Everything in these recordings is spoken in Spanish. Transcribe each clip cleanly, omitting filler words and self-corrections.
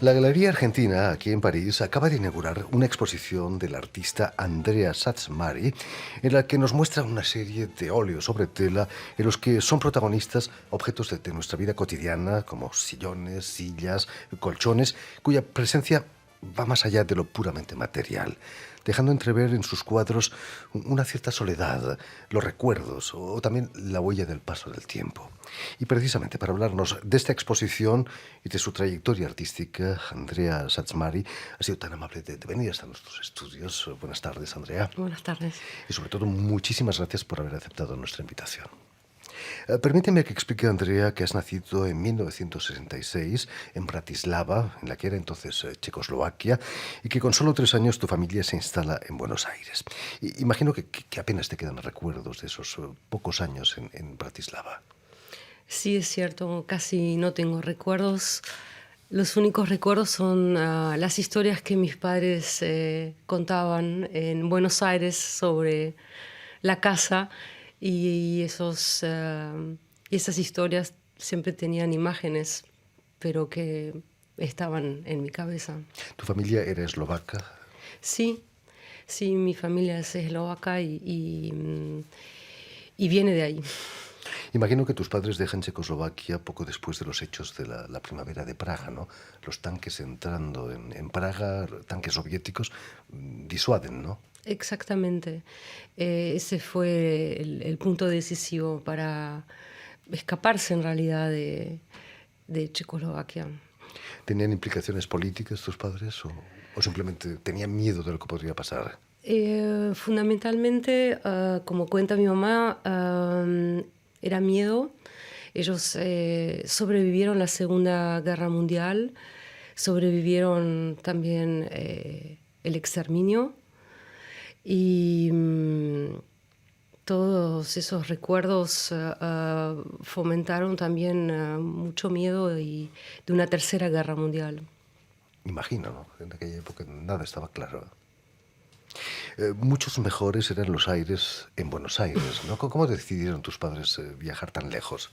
La Galería Argentina, aquí en París, acaba de inaugurar una exposición del artista Andrea Satsmari, en la que nos muestra una serie de óleos sobre tela en los que son protagonistas objetos de nuestra vida cotidiana, como sillones, sillas, colchones, cuya presencia va más allá de lo puramente material, dejando entrever en sus cuadros una cierta soledad, los recuerdos o también la huella del paso del tiempo. Y precisamente para hablarnos de esta exposición y de su trayectoria artística, Andrea Satsmari ha sido tan amable de venir hasta nuestros estudios. Buenas tardes, Andrea. Buenas tardes. Y sobre todo, muchísimas gracias por haber aceptado nuestra invitación. Permíteme que explique, Andrea, que has nacido en 1966 en Bratislava, en la que era entonces Checoslovaquia, y que con solo 3 años tu familia se instala en Buenos Aires. Imagino que apenas te quedan recuerdos de esos pocos años en Bratislava. Sí, es cierto, casi no tengo recuerdos. Los únicos recuerdos son las historias que mis padres contaban en Buenos Aires sobre la casa y esas historias siempre tenían imágenes, pero que estaban en mi cabeza. ¿Tu familia era eslovaca? Sí, sí, mi familia es eslovaca y viene de ahí. Imagino que tus padres dejan Checoslovaquia poco después de los hechos de la primavera de Praga, ¿no? Los tanques entrando en Praga, tanques soviéticos, disuaden, ¿no? Exactamente. Ese fue el punto decisivo para escaparse en realidad de Checoslovaquia. ¿Tenían implicaciones políticas tus padres o simplemente tenían miedo de lo que podría pasar? Fundamentalmente, como cuenta mi mamá, era miedo. Ellos sobrevivieron la Segunda Guerra Mundial, sobrevivieron también el exterminio y todos esos recuerdos fomentaron también mucho miedo de una tercera guerra mundial. Imagino, ¿no? En aquella época nada estaba claro. Muchos mejores eran los aires en Buenos Aires, ¿no? ¿Cómo decidieron tus padres viajar tan lejos?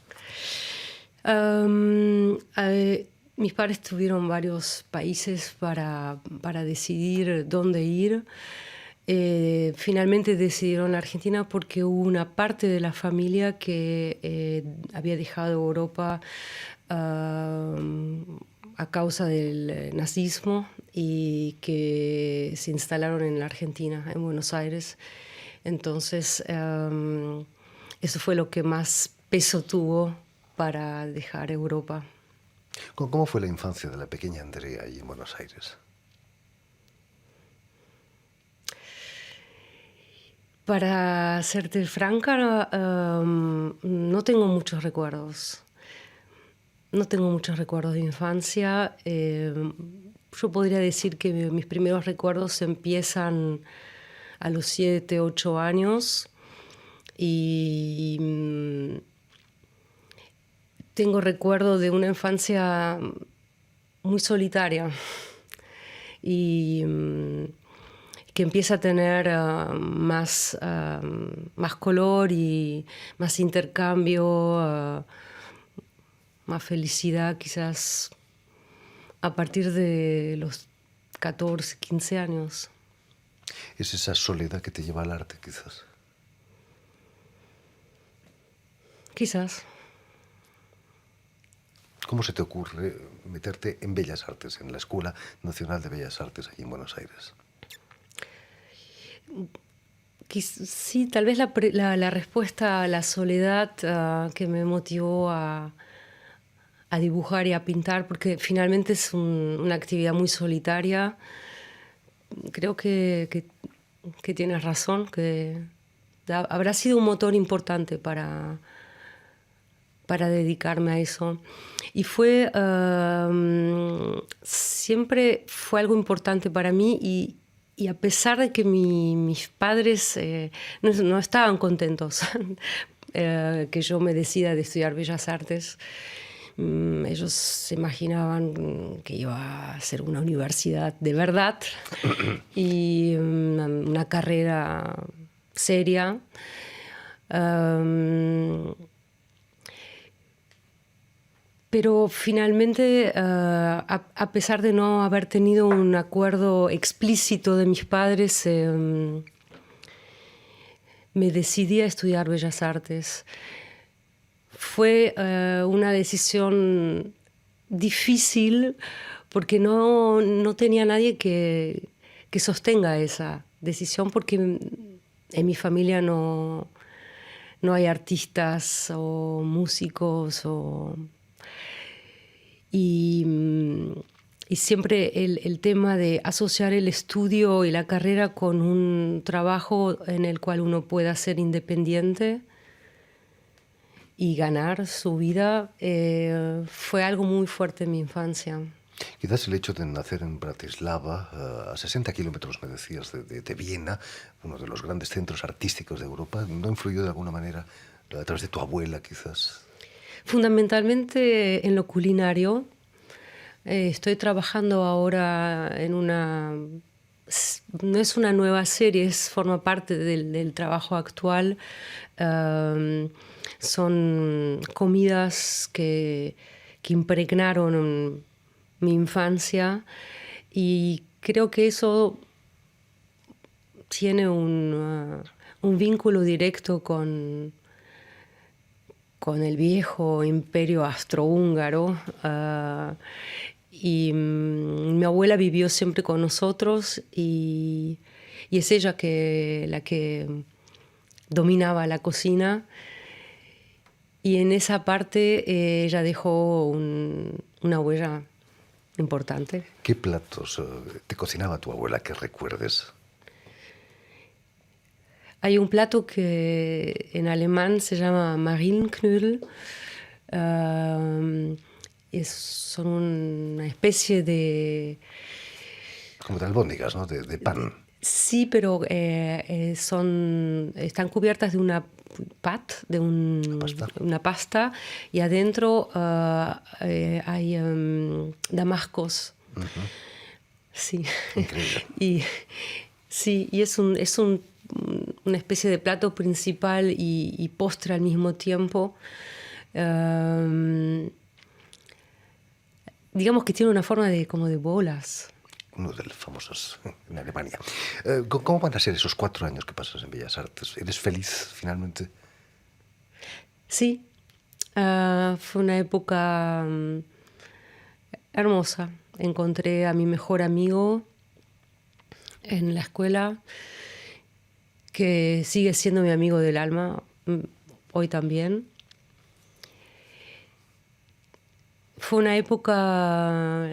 Mis padres tuvieron varios países para decidir dónde ir. Finalmente decidieron la Argentina porque hubo una parte de la familia que había dejado Europa a causa del nazismo y que se instalaron en la Argentina, en Buenos Aires. Entonces, eso fue lo que más peso tuvo para dejar Europa. ¿Cómo fue la infancia de la pequeña Andrea ahí en Buenos Aires? Para serte franca, no tengo muchos recuerdos. No tengo muchos recuerdos de infancia. Yo podría decir que mis primeros recuerdos empiezan a los 7, 8 años y tengo recuerdo de una infancia muy solitaria y que empieza a tener más color y más intercambio, más felicidad quizás a partir de los 14, 15 años. ¿Es esa soledad que te lleva al arte, quizás? Quizás. ¿Cómo se te ocurre meterte en Bellas Artes, en la Escuela Nacional de Bellas Artes allí en Buenos Aires? Sí, tal vez la respuesta a la soledad que me motivó a dibujar y a pintar, porque finalmente es una actividad muy solitaria. Creo que tienes razón, que habrá sido un motor importante para dedicarme a eso. Y siempre fue algo importante para mí y a pesar de que mis padres no estaban contentos que yo me decida de estudiar Bellas Artes, ellos se imaginaban que iba a hacer una universidad de verdad y una carrera seria. Pero finalmente, a pesar de no haber tenido un acuerdo explícito de mis padres, me decidí a estudiar Bellas Artes. Fue una decisión difícil porque no tenía nadie que sostenga esa decisión, porque en mi familia no hay artistas o músicos y siempre el tema de asociar el estudio y la carrera con un trabajo en el cual uno pueda ser independiente y ganar su vida fue algo muy fuerte en mi infancia. Quizás el hecho de nacer en Bratislava, a 60 kilómetros, me decías, de Viena, uno de los grandes centros artísticos de Europa, ¿no influyó de alguna manera a través de tu abuela, quizás? Fundamentalmente en lo culinario. Estoy trabajando ahora en una... No es una nueva serie, forma parte del trabajo actual. Son comidas que impregnaron mi infancia y creo que eso tiene un vínculo directo con el viejo imperio austrohúngaro. Y mi abuela vivió siempre con nosotros y es ella la que dominaba la cocina. Y en esa parte ella dejó una huella importante. ¿Qué platos te cocinaba tu abuela que recuerdes? Hay un plato que en alemán se llama Marienknödel. Son una especie de... Como de albóndigas, ¿no? De pan. Sí, pero están cubiertas de una una pasta y adentro hay damascos. Uh-huh. Sí. Increíble. Sí, y es una especie de plato principal y postre al mismo tiempo. Digamos que tiene una forma como de bolas. Uno de los famosos en Alemania. ¿Cómo van a ser esos 4 años que pasas en Bellas Artes? ¿Eres feliz finalmente? Sí, fue una época hermosa. Encontré a mi mejor amigo en la escuela, que sigue siendo mi amigo del alma, hoy también. Fue una época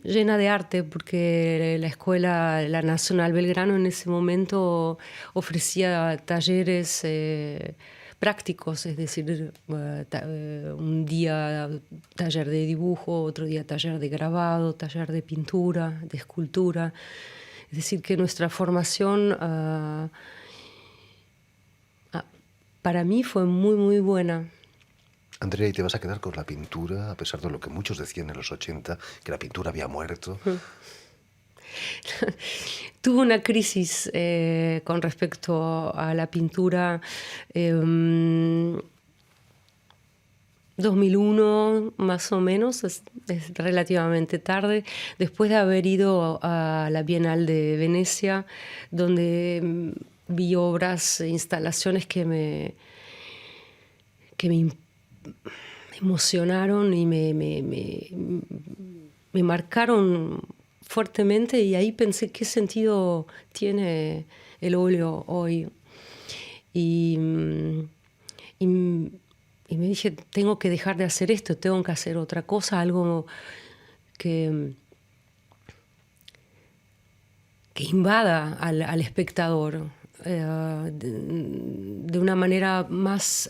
llena de arte, porque la Nacional Belgrano en ese momento ofrecía talleres prácticos, es decir, un día taller de dibujo, otro día taller de grabado, taller de pintura, de escultura. Es decir, que nuestra formación para mí fue muy, muy buena. Andrea, ¿y te vas a quedar con la pintura, a pesar de lo que muchos decían en los 80, que la pintura había muerto? Tuve una crisis con respecto a la pintura. 2001, más o menos, es relativamente tarde, después de haber ido a la Bienal de Venecia, donde vi obras, instalaciones que me emocionaron y me marcaron fuertemente, y ahí pensé qué sentido tiene el óleo hoy. Y me dije, tengo que dejar de hacer esto, tengo que hacer otra cosa, algo que invada al espectador de una manera más...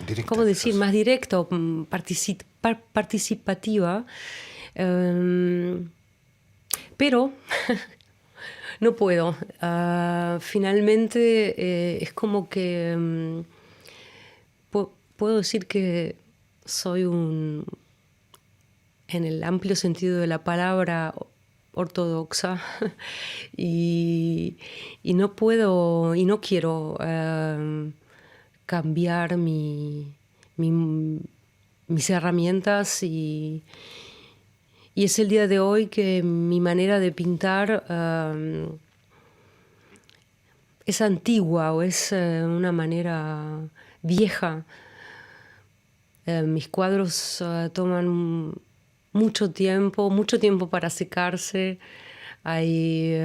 Directa, ¿cómo decir? quizás. Más directo, participativa. Pero no puedo. Finalmente es como que puedo decir que soy en el amplio sentido de la palabra, ortodoxa y no puedo y no quiero cambiar mis herramientas y es el día de hoy que mi manera de pintar es antigua o es una manera vieja. Mis cuadros toman mucho tiempo para secarse. Hay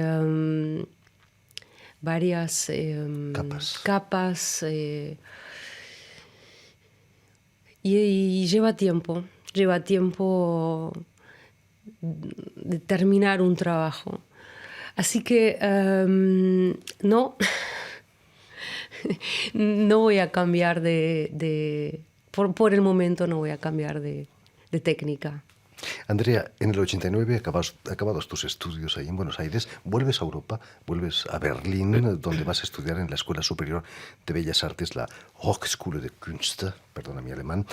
varias capas y lleva tiempo de terminar un trabajo. Así que no voy a cambiar por el momento no voy a cambiar de técnica. Andrea, en el 89, acabados tus estudios ahí en Buenos Aires, vuelves a Europa, vuelves a Berlín, donde vas a estudiar en la Escuela Superior de Bellas Artes, la Hochschule der Künste, perdona mi alemán.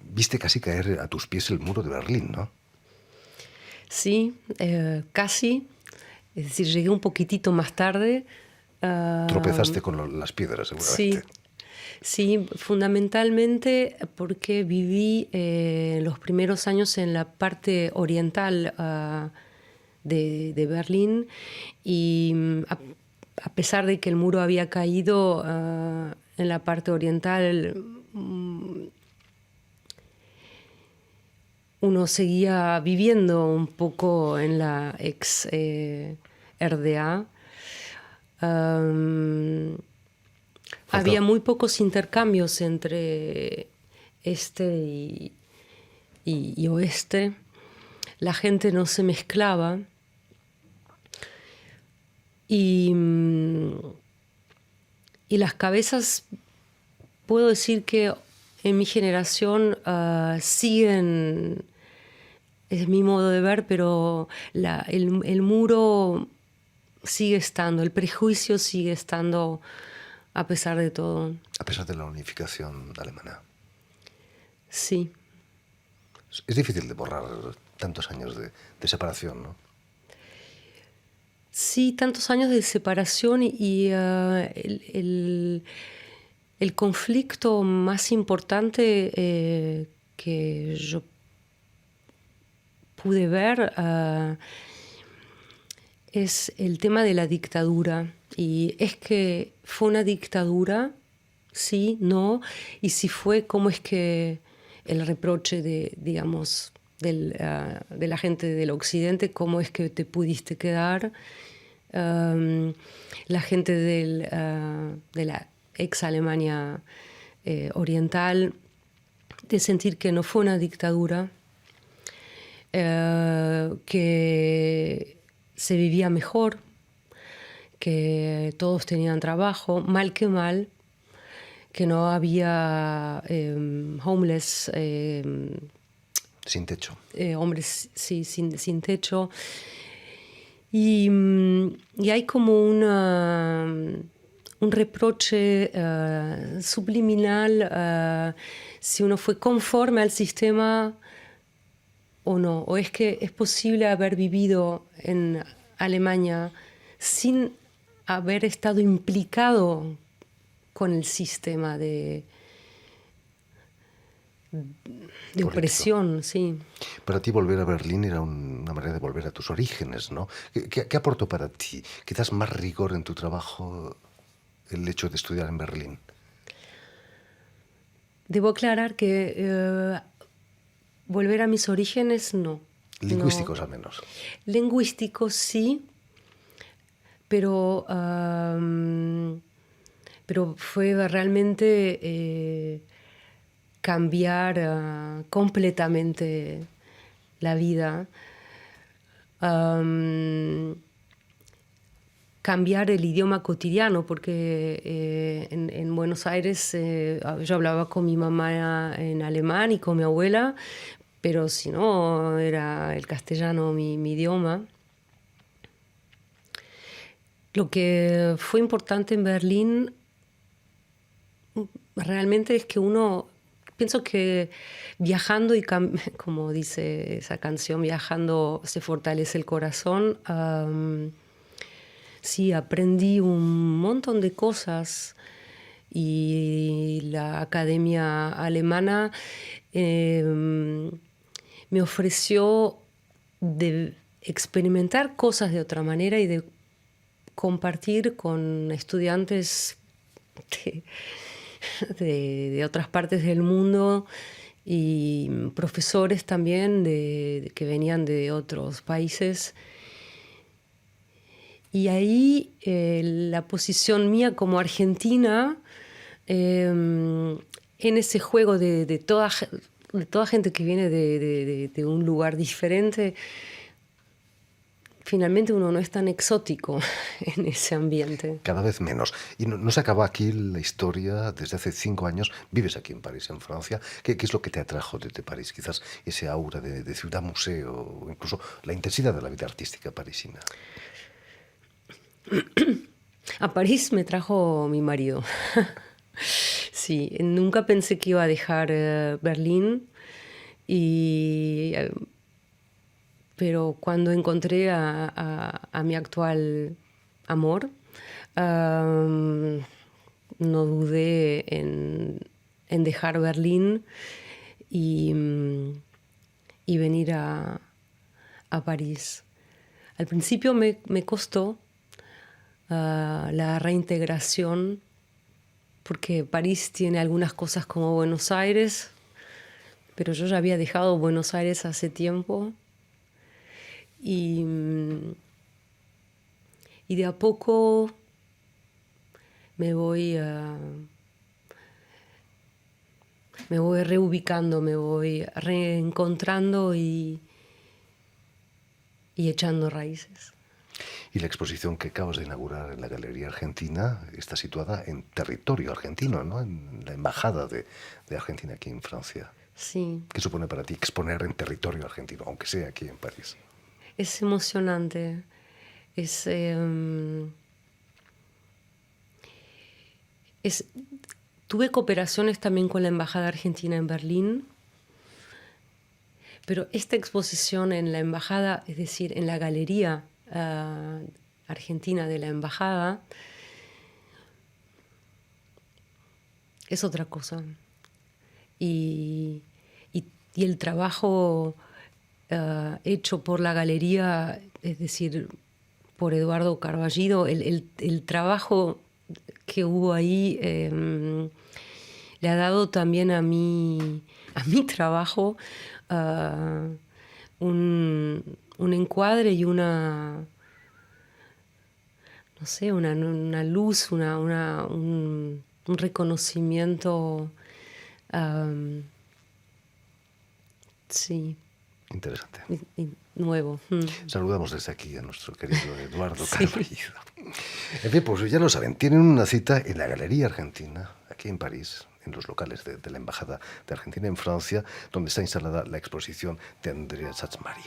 Viste casi caer a tus pies el muro de Berlín, ¿no? Sí, casi. Es decir, llegué un poquitito más tarde. Tropezaste con las piedras, seguramente. Sí, fundamentalmente porque viví los primeros años en la parte oriental de Berlín y a pesar de que el muro había caído en la parte oriental, uno seguía viviendo un poco en la ex RDA. Había muy pocos intercambios entre este y oeste. La gente no se mezclaba. Y las cabezas, puedo decir que en mi generación siguen, es mi modo de ver, pero el muro sigue estando, el prejuicio sigue estando a pesar de todo. A pesar de la unificación alemana. Sí. Es difícil de borrar tantos años de separación, ¿no? Sí, tantos años de separación y el conflicto más importante que yo pude ver es el tema de la dictadura. Y es que fue una dictadura, sí, no, y si fue, ¿cómo es que el reproche de la gente del occidente, cómo es que te pudiste quedar? La gente de la ex Alemania oriental, de sentir que no fue una dictadura, que se vivía mejor, que todos tenían trabajo, mal que mal, que no había homeless, sin techo. Hombres sí, sin techo. Y hay como un reproche subliminal si uno fue conforme al sistema o no. O es que es posible haber vivido en Alemania sin haber estado implicado con el sistema de opresión, sí. Para ti volver a Berlín era una manera de volver a tus orígenes, ¿no? ¿Qué aportó para ti? ¿Quizás más rigor en tu trabajo el hecho de estudiar en Berlín? Debo aclarar que volver a mis orígenes, no. Lingüísticos, no. Al menos. Lingüísticos, sí. Pero fue realmente cambiar completamente la vida. Cambiar el idioma cotidiano, porque en Buenos Aires yo hablaba con mi mamá en alemán y con mi abuela, pero si no, era el castellano mi idioma. Lo que fue importante en Berlín realmente es que uno, pienso que viajando y como dice esa canción, viajando se fortalece el corazón. Sí, aprendí un montón de cosas y la Academia Alemana me ofreció de experimentar cosas de otra manera y de compartir con estudiantes de otras partes del mundo y profesores también que venían de otros países. Y ahí la posición mía como argentina, en ese juego de toda gente que viene de un lugar diferente, finalmente uno no es tan exótico en ese ambiente. Cada vez menos. Y no se acaba aquí la historia. Desde hace 5 años vives aquí en París, en Francia. ¿Qué es lo que te atrajo de París? Quizás ese aura de ciudad museo, o incluso la intensidad de la vida artística parisina. A París me trajo mi marido. Sí, nunca pensé que iba a dejar Berlín, pero cuando encontré a mi actual amor, no dudé en dejar Berlín y venir a París. Al principio me costó la reintegración, porque París tiene algunas cosas como Buenos Aires, pero yo ya había dejado Buenos Aires hace tiempo. Y de a poco me voy reubicando, me voy reencontrando y echando raíces. Y la exposición que acabas de inaugurar en la Galería Argentina está situada en territorio argentino, ¿no? En la embajada de Argentina aquí en Francia. Sí. ¿Qué supone para ti exponer en territorio argentino, aunque sea aquí en París? Es emocionante. Tuve cooperaciones también con la Embajada Argentina en Berlín, pero esta exposición en la Embajada, es decir, en la Galería Argentina de la Embajada, es otra cosa. Y el trabajo hecho por la galería, es decir, por Eduardo Carballido, el trabajo que hubo ahí le ha dado también a mi trabajo un encuadre y una luz, un reconocimiento. Sí. Interesante. Nuevo. Saludamos desde aquí a nuestro querido Eduardo Carballido. En fin, pues ya lo saben, tienen una cita en la Galería Argentina, aquí en París, en los locales de la Embajada de Argentina en Francia, donde está instalada la exposición de Andrea Satsmari.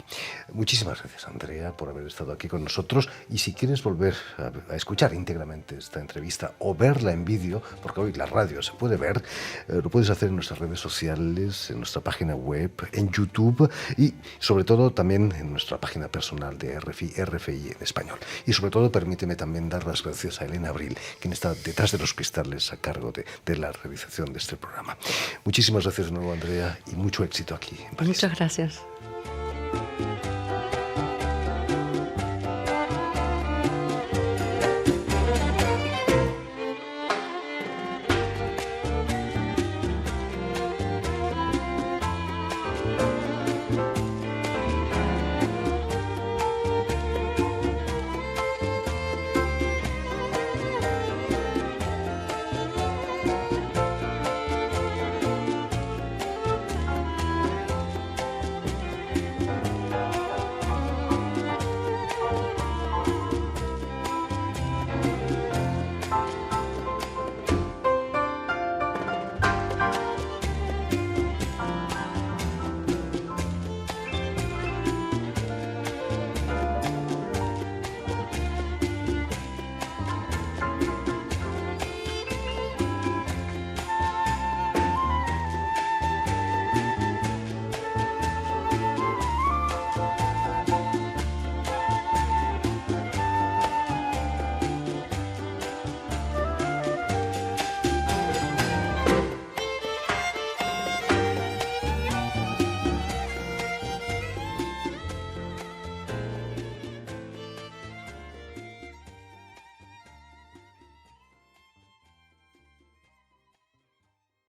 Muchísimas gracias, Andrea, por haber estado aquí con nosotros. Y si quieres volver a escuchar íntegramente esta entrevista o verla en vídeo, porque hoy la radio se puede ver, lo puedes hacer en nuestras redes sociales, en nuestra página web, en YouTube y sobre todo también en nuestra página personal de RFI en español. Y sobre todo permíteme también dar las gracias a Elena Abril, quien está detrás de los cristales a cargo de la realización de este programa. Muchísimas gracias de nuevo, Andrea, y mucho éxito aquí en París. Muchas gracias.